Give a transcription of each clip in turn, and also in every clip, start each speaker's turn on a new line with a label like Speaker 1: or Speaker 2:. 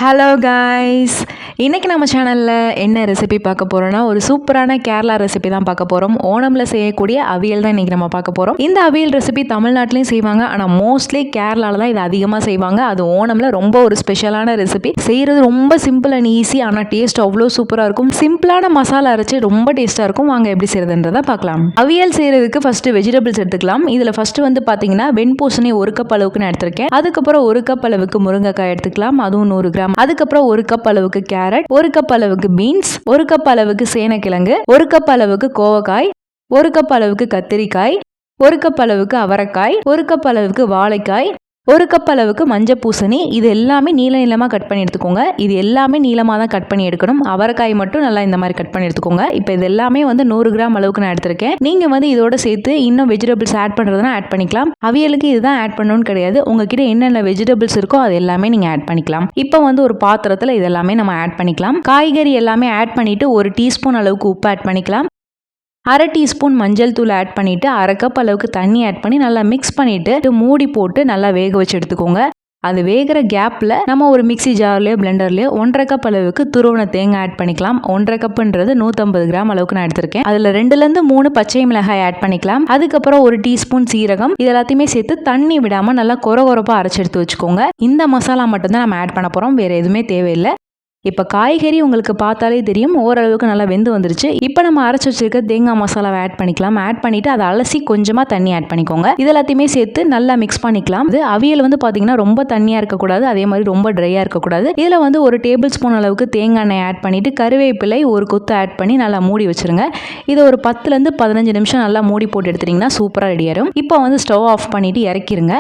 Speaker 1: Hello guys, இன்றைக்கி நம்ம சேனலில் என்ன ரெசிபி பார்க்க போகிறோன்னா ஒரு சூப்பரான கேரளா ரெசிபி தான் பார்க்க போகிறோம். ஓணமில் செய்யக்கூடிய அவியல் தான் இன்றைக்கி நம்ம பார்க்க போகிறோம். இந்த அவியல் ரெசிபி தமிழ்நாட்டிலையும் செய்வாங்க, ஆனால் மோஸ்ட்லி கேரளாவில் தான் இது அதிகமாக செய்வாங்க. அது ஓணமில் ரொம்ப ஒரு ஸ்பெஷலான ரெசிபி. செய்கிறது ரொம்ப சிம்பிள் அண்ட் ஈஸி, ஆனால் டேஸ்ட் அவ்வளோ சூப்பராக இருக்கும். சிம்பிளான மசாலா அரைச்சி ரொம்ப டேஸ்ட்டாக இருக்கும். வாங்க எப்படி செய்கிறதுன்றதை பார்க்கலாம். அவியல் செய்கிறதுக்கு ஃபஸ்ட்டு வெஜிடபிள்ஸ் எடுத்துக்கலாம். இதில் ஃபஸ்ட்டு வந்து பார்த்தீங்கன்னா வெண்பூசணி 1 கப் அளவுக்கு நான் எடுத்திருக்கேன். அதுக்கப்புறம் 1 கப் அளவுக்கு முருங்கைக்காய் எடுத்துக்கலாம், அதுவும் 100 கிராம். அதுக்கப்புறம் 1 கப் அளவுக்கு கேரட், 1 கப் அளவுக்கு பீன்ஸ், 1 கப் அளவுக்கு சேனக்கிழங்கு, 1 கப் அளவுக்கு கோவக்காய், 1 கப் அளவுக்கு கத்திரிக்காய், 1 கப் அளவுக்கு அவரைக்காய், 1 கப் அளவுக்கு வாழைக்காய், 1 கப் அளவுக்கு மஞ்சள் பூசணி. இது எல்லாமே நீளமாக கட் பண்ணி எடுத்துக்கோங்க. இது எல்லாமே நீளமாக தான் கட் பண்ணி எடுக்கணும். அவரைக்காய் மட்டும் நல்லா இந்த மாதிரி கட் பண்ணி எடுத்துக்கோங்க. இப்போ இது எல்லாமே வந்து 100 கிராம் அளவுக்கு நான் எடுத்திருக்கேன். நீங்கள் வந்து இதோட சேர்த்து இன்னும் வெஜிடபிள்ஸ் ஆட் பண்ணுறதுனா ஆட் பண்ணிக்கலாம். அவியலுக்கு இதுதான் ஆட் பண்ணணும்னு கிடையாது. உங்ககிட்ட என்னென்ன வெஜிடபிள்ஸ் இருக்கோ அது எல்லாமே நீங்கள் ஆட் பண்ணிக்கலாம். இப்போ வந்து ஒரு பாத்திரத்தில் இதெல்லாமே நம்ம ஆட் பண்ணிக்கலாம். காய்கறி எல்லாமே ஆட் பண்ணிவிட்டு 1 டீஸ்பூன் அளவுக்கு உப்பு ஆட் பண்ணிக்கலாம். 1/2 டீஸ்பூன் மஞ்சள் தூள் ஆட் பண்ணிவிட்டு 1/2 கப் அளவுக்கு தண்ணி ஆட் பண்ணி நல்லா மிக்ஸ் பண்ணிவிட்டு மூடி போட்டு நல்லா வேக வச்சு எடுத்துக்கோங்க. அது வேகிற கேப்பில் நம்ம ஒரு மிக்சி ஜார்லையோ பிளெண்டர்லையோ 1/2 கப் அளவுக்கு துருவன தேங்காய் ஆட் பண்ணிக்கலாம். 1/2 கப்புன்றது 150 கிராம் அளவுக்கு நான் எடுத்திருக்கேன். அதில் 2லேருந்து 3 பச்சை மிளகாய் ஆட் பண்ணிக்கலாம். அதுக்கப்புறம் 1 டீஸ்பூன் சீரகம், இது எல்லாத்தையுமே சேர்த்து தண்ணி விடாமல் நல்லா கொரகொரப்பாக அரைச்சி எடுத்து வச்சுக்கோங்க. இந்த மசாலா மட்டும்தான் நம்ம ஆட் பண்ண போகிறோம், வேறு எதுவுமே தேவையில்லை. இப்போ காய்கறி உங்களுக்கு பார்த்தாலே தெரியும் ஓரளவுக்கு நல்லா வெந்து வந்துருச்சு. இப்போ நம்ம அரைச்சி வச்சிருக்க தேங்காய் மசாலாவை ஆட் பண்ணிக்கலாம். ஆட் பண்ணிவிட்டு அதை அலசி கொஞ்சமாக தண்ணி ஆட் பண்ணிக்கோங்க. இது எல்லாத்தையுமே சேர்த்து நல்லா மிக்ஸ் பண்ணிக்கலாம். இது அவியல் வந்து பார்த்தீங்கன்னா ரொம்ப தண்ணியாக இருக்கக்கூடாது, அதே மாதிரி ரொம்ப ட்ரையாக இருக்கக்கூடாது. இதில் வந்து 1 டேபிள் ஸ்பூன் அளவுக்கு தேங்காய் எண்ணெய் ஆட் பண்ணிவிட்டு கருவேப்பிலை 1 கொத்து ஆட் பண்ணி நல்லா மூடி வச்சுருங்க. இதை ஒரு 10லேருந்து 15 நிமிஷம் நல்லா மூடி போட்டு எடுத்துட்டிங்கன்னா சூப்பராக ரெடி ஆயிடும். இப்போ வந்து ஸ்டவ் ஆஃப் பண்ணிவிட்டு இறக்கிருங்க.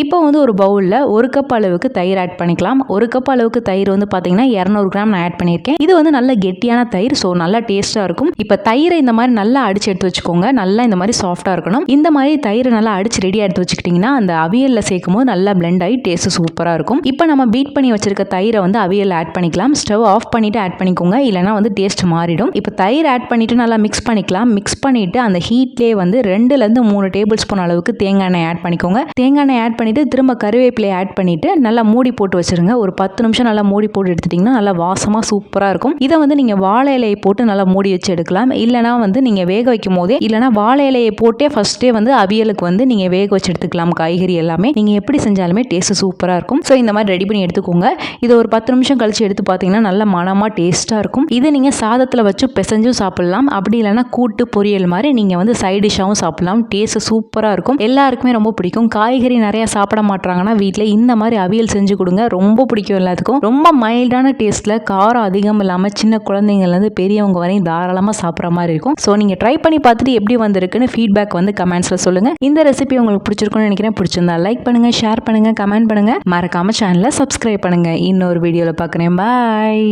Speaker 1: இப்போ வந்து ஒரு பவுலில் 1 கப் அளவுக்கு தயிர் ஆட் பண்ணிக்கலாம். 1 கப் அளவுக்கு தயிர் வந்து பார்த்தீங்கன்னா 200 கிராம் நான் ஆட் பண்ணியிருக்கேன். இது வந்து நல்ல கெட்டியான தயிர், ஸோ நல்லா டேஸ்ட்டாக இருக்கும். இப்போ தயிரை இந்த மாதிரி நல்லா அடிச்சு எடுத்து வச்சுக்கோங்க. நல்லா இந்த மாதிரி சாஃப்டாக இருக்கணும். இந்த மாதிரி தயிரை நல்லா அடிச்சு ரெடியாக எடுத்து வச்சுக்கிட்டிங்கன்னா அந்த அவியலில் சேர்க்கும் போது நல்லா பிளெண்ட் ஆகி டேஸ்ட் சூப்பராக இருக்கும். இப்போ நம்ம பீட் பண்ணி வச்சிருக்க தயிரை வந்து அவியலில் ஆட் பண்ணிக்கலாம். ஸ்டவ் ஆஃப் பண்ணிவிட்டு ஆட் பண்ணிக்கோங்க, இல்லைனா வந்து டேஸ்ட் மாறிடும். இப்போ தயிர் ஆட் பண்ணிவிட்டு நல்லா மிக்ஸ் பண்ணிக்கலாம். மிக்ஸ் பண்ணிவிட்டு அந்த ஹீட்லேயே வந்து 2லேருந்து 3 டேபிள் ஸ்பூன் அளவுக்கு தேங்காய் எண்ணெய் ஆட் பண்ணிக்கோங்க. தேங்காய் எண்ணெய் ஆட் பண்ணிவிட்டு திரும்ப கருவேப்பிலையை ஆட் பண்ணிவிட்டு நல்லா மூடி போட்டு வச்சுருங்க. ஒரு 10 நிமிஷம் நல்லா மூடி போட்டு எடுத்துட்டிங்கன்னா நல்லா வாசமாக சூப்பராக இருக்கும். இதை வந்து நீங்கள் வாழை இலையை போட்டு நல்லா மூடி வச்சு எடுக்கலாம். இல்லைனா வந்து நீங்கள் வேக வைக்கும் போதே, இல்லைனா வாழை இலையை போட்டே ஃபர்ஸ்ட்டே வந்து அவியலுக்கு வந்து நீங்கள் வேக வச்சு எடுத்துக்கலாம். காய்கறி எல்லாமே நீங்கள் எப்படி செஞ்சாலுமே டேஸ்ட் சூப்பராக இருக்கும். ஸோ இந்த மாதிரி ரெடி பண்ணி எடுத்துக்கோங்க. இதை ஒரு 10 நிமிஷம் கழிச்சு எடுத்து பார்த்தீங்கன்னா நல்ல மனமாக டேஸ்ட்டாக இருக்கும். இதை நீங்கள் சாதத்தில் வச்சு பிசைஞ்சும் சாப்பிடலாம். அப்படி இல்லைனா கூட்டு பொரியல் மாதிரி நீங்கள் வந்து சைட் டிஷ்ஷாகவும் சாப்பிடலாம். டேஸ்ட் சூப்பராக இருக்கும். எல்லாருக்குமே ரொம்ப பிடிக்கும். காய்கறி நிறையா சாப்பிட மாட்டாங்கன்னா வீட்டில் இந்த மாதிரி அவியல் செஞ்சு கொடுங்க, ரொம்ப பிடிக்கும் எல்லாத்துக்கும். ரொம்ப மைல்டான டேஸ்ட்டில் காரம் அதிகம் இல்லாமல் சின்ன குழந்தைங்கள்லேருந்து பெரியவங்க வரையும் தாராளமாக சாப்பிட்ற மாதிரி இருக்கும். ஸோ நீங்கள் ட்ரை பண்ணி பார்த்துட்டு எப்படி வந்திருக்குன்னு ஃபீட்பேக் வந்து கமெண்ட்ஸில் சொல்லுங்கள். இந்த ரெசிபி உங்களுக்கு பிடிச்சிருக்குன்னு நினைக்கிறேன். பிடிச்சிருந்தா லைக் பண்ணுங்கள், ஷேர் பண்ணுங்கள், கமெண்ட் பண்ணுங்கள். மறக்காமல் சேனலை சப்ஸ்கிரைப் பண்ணுங்கள். இன்னொரு வீடியோவில் பார்க்குறேன். பாய்.